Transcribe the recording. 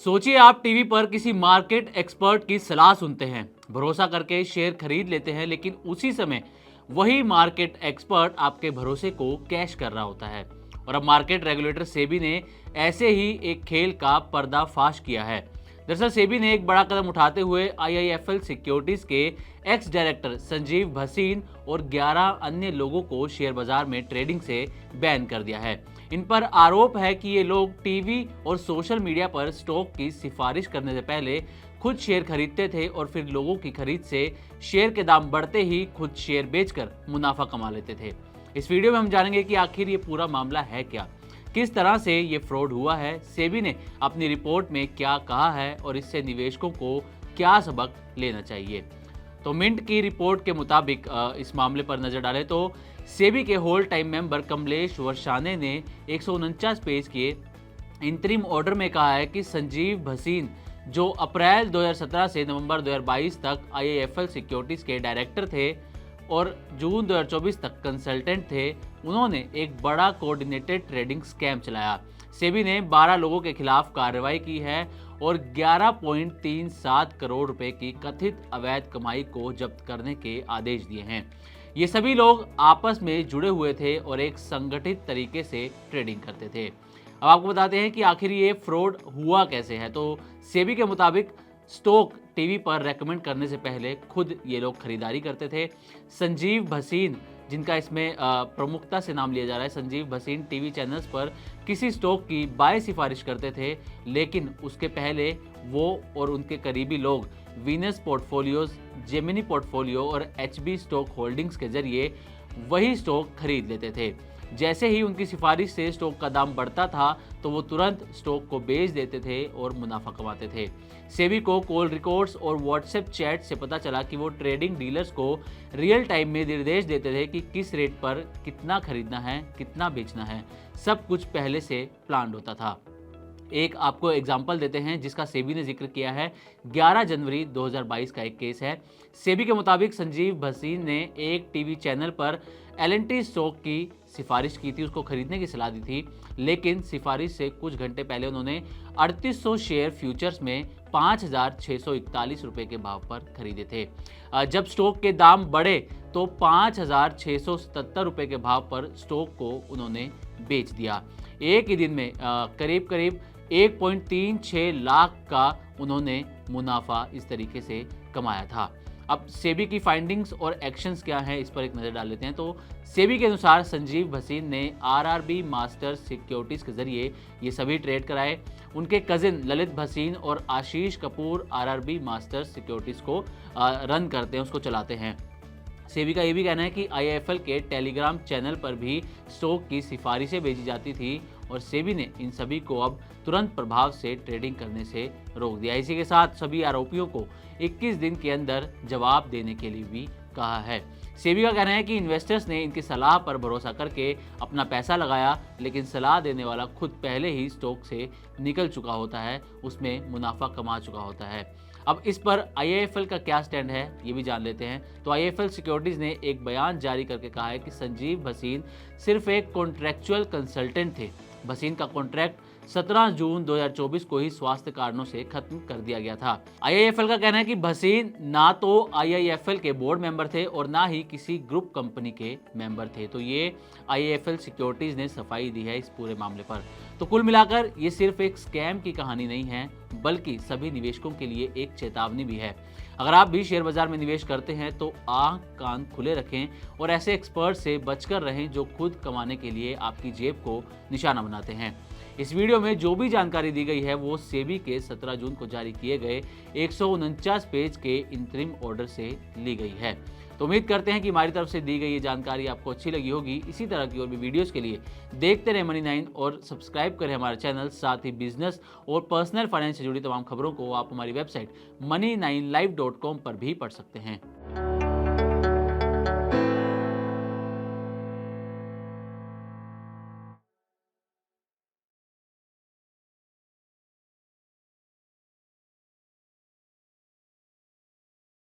सोचिए आप टीवी पर किसी मार्केट एक्सपर्ट की सलाह सुनते हैं, भरोसा करके शेयर खरीद लेते हैं, लेकिन उसी समय वही मार्केट एक्सपर्ट आपके भरोसे को कैश कर रहा होता है। और अब मार्केट रेगुलेटर सेबी ने ऐसे ही एक खेल का पर्दाफाश किया है। दरअसल सेबी ने एक बड़ा कदम उठाते हुए आईआईएफएल सिक्योरिटीज के एक्स डायरेक्टर संजीव भसीन और 11 अन्य लोगों को शेयर बाजार में ट्रेडिंग से बैन कर दिया है। इन पर आरोप है कि ये लोग टीवी और सोशल मीडिया पर स्टॉक की सिफारिश करने से पहले खुद शेयर खरीदते थे और फिर लोगों की खरीद से शेयर के दाम बढ़ते ही खुद शेयर बेचकर मुनाफा कमा लेते थे। इस वीडियो में हम जानेंगे कि आखिर ये पूरा मामला है क्या, किस तरह से ये फ्रॉड हुआ है, सेबी ने अपनी रिपोर्ट में क्या कहा है और इससे निवेशकों को क्या सबक लेना चाहिए। तो मिंट की रिपोर्ट के मुताबिक इस मामले पर नजर डालें तो सेबी के होल टाइम मेंबर कमलेश वर्षाने ने 149 पेज के इंतरिम ऑर्डर में कहा है कि संजीव भसीन, जो अप्रैल 2017 से नवंबर 2022 तक आईआईएफएल सिक्योरिटीज के डायरेक्टर थे और जून 2024 तक कंसल्टेंट थे, उन्होंने एक बड़ा कोऑर्डिनेटेड ट्रेडिंग स्कैम चलाया। सेबी ने 12 लोगों के खिलाफ कार्रवाई की है और 11.37 करोड़ रुपए की कथित अवैध कमाई को जब्त करने के आदेश दिए हैं। ये सभी लोग आपस में जुड़े हुए थे और एक संगठित तरीके से ट्रेडिंग करते थे। अब आपको बताते हैं कि आखिर ये फ्रॉड हुआ कैसे है। तो सेबी के मुताबिक स्टॉक टीवी पर रेकमेंड करने से पहले खुद ये लोग खरीदारी करते थे। संजीव भसीन, जिनका इसमें प्रमुखता से नाम लिया जा रहा है, संजीव भसीन टीवी चैनल्स पर किसी स्टॉक की बाय सिफारिश करते थे, लेकिन उसके पहले वो और उनके करीबी लोग वीनस पोर्टफोलियोज, जेमिनी पोर्टफोलियो और एचबी स्टॉक होल्डिंग्स के जरिए वही स्टॉक खरीद लेते थे। जैसे ही उनकी सिफारिश से स्टॉक का दाम बढ़ता था तो वो तुरंत स्टॉक को बेच देते थे और मुनाफा कमाते थे। सेबी को कॉल रिकॉर्ड्स और व्हाट्सएप चैट से पता चला कि वो ट्रेडिंग डीलर्स को रियल टाइम में निर्देश देते थे कि किस रेट पर कितना खरीदना है, कितना बेचना है। सब कुछ पहले से प्लान होता था। एक आपको एग्जाम्पल देते हैं जिसका सेबी ने जिक्र किया है। 11 जनवरी 2022 का एक केस है। सेबी के मुताबिक संजीव भसीन ने एक टीवी चैनल पर एलएनटी स्टॉक की सिफारिश की थी, उसको खरीदने की सलाह दी थी, लेकिन सिफारिश से कुछ घंटे पहले उन्होंने 3800 शेयर फ्यूचर्स में 5,641 रुपए के भाव पर खरीदे थे। जब स्टॉक के दाम बढ़े तो 5,677 रुपए के भाव पर स्टॉक को उन्होंने बेच दिया। एक ही दिन में करीब करीब 1.36 लाख का उन्होंने मुनाफा इस तरीके से कमाया था। अब सेबी की फाइंडिंग्स और एक्शंस क्या हैं, इस पर एक नज़र डाल लेते हैं। तो सेबी के अनुसार संजीव भसीन ने आरआरबी मास्टर सिक्योरिटीज के जरिए ये सभी ट्रेड कराए। उनके कजिन ललित भसीन और आशीष कपूर आरआरबी मास्टर सिक्योरिटीज को रन करते हैं, उसको चलाते हैं। सेबी का ये भी कहना है कि आईआईएफएल के टेलीग्राम चैनल पर भी स्टॉक की सिफारिशें भेजी जाती थी और सेबी ने इन सभी को अब तुरंत प्रभाव से ट्रेडिंग करने से रोक दिया। इसी के साथ सभी आरोपियों को 21 दिन के अंदर जवाब देने के लिए भी कहा है। सेबी का कहना है कि इन्वेस्टर्स ने इनकी सलाह पर भरोसा करके अपना पैसा लगाया, लेकिन सलाह देने वाला खुद पहले ही स्टॉक से निकल चुका होता है, उसमें मुनाफा कमा चुका होता है। अब इस पर आईआईएफएल का क्या स्टैंड है ये भी जान लेते हैं। तो आईआईएफएल सिक्योरिटीज ने एक बयान जारी करके कहा है कि संजीव भसीन सिर्फ एक कॉन्ट्रैक्चुअल कंसल्टेंट थे। भसीन का कॉन्ट्रैक्ट 17 जून 2024 को ही स्वास्थ्य कारणों से खत्म कर दिया गया था। आईआईएफएल का कहना है कि भसीन ना तो आईआईएफएल के बोर्ड मेंबर थे और ना ही किसी ग्रुप कंपनी के मेंबर थे। तो ये आईआईएफएल सिक्योरिटीज ने सफाई दी है इस पूरे मामले पर। तो कुल मिलाकर ये सिर्फ एक स्कैम की कहानी नहीं है, बल्कि सभी निवेशकों के लिए एक चेतावनी भी है। अगर आप भी शेयर बाजार में निवेश करते हैं तो आंख कान खुले रखें और ऐसे एक्सपर्ट से बचकर रहें जो खुद कमाने के लिए आपकी जेब को निशाना बनाते हैं। इस वीडियो में जो भी जानकारी दी गई है वो सेबी के 17 जून को जारी किए गए 149 पेज के इंतरिम ऑर्डर से ली गई है। तो उम्मीद करते हैं कि हमारी तरफ से दी गई ये जानकारी आपको अच्छी लगी होगी। इसी तरह की और भी वीडियोस के लिए देखते रहे मनी 9 और सब्सक्राइब करें हमारा चैनल। साथ ही बिजनेस और पर्सनल फाइनेंस से जुड़ी तमाम खबरों को आप हमारी वेबसाइट money9live.com पर भी पढ़ सकते हैं।